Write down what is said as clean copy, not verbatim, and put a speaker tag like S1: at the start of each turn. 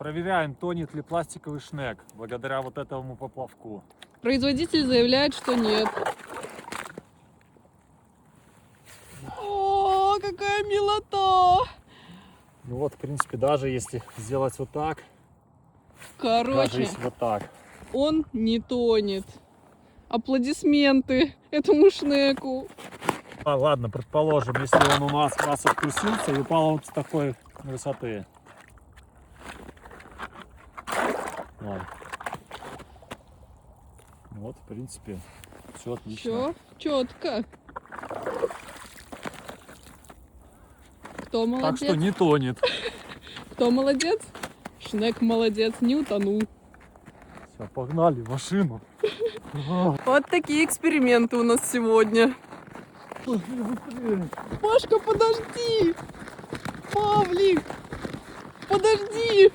S1: Проверяем, тонет ли пластиковый шнек благодаря вот этому поплавку.
S2: Производитель заявляет, что нет. О, какая милота!
S1: Ну вот, в принципе, даже если сделать вот так, даже
S2: Короче,
S1: если вот так.
S2: он не тонет. Аплодисменты этому шнеку.
S1: Ладно, предположим, если он у нас откусился и упал вот с такой высоты. Ладно. Вот, в принципе, все отлично.
S2: Все четко. Кто
S1: Так
S2: молодец?
S1: что не тонет.
S2: Кто молодец? Шнек молодец, не утонул.
S1: Все, погнали в машину.
S2: Вот такие эксперименты у нас сегодня. Пашка, подожди! Павлик, подожди!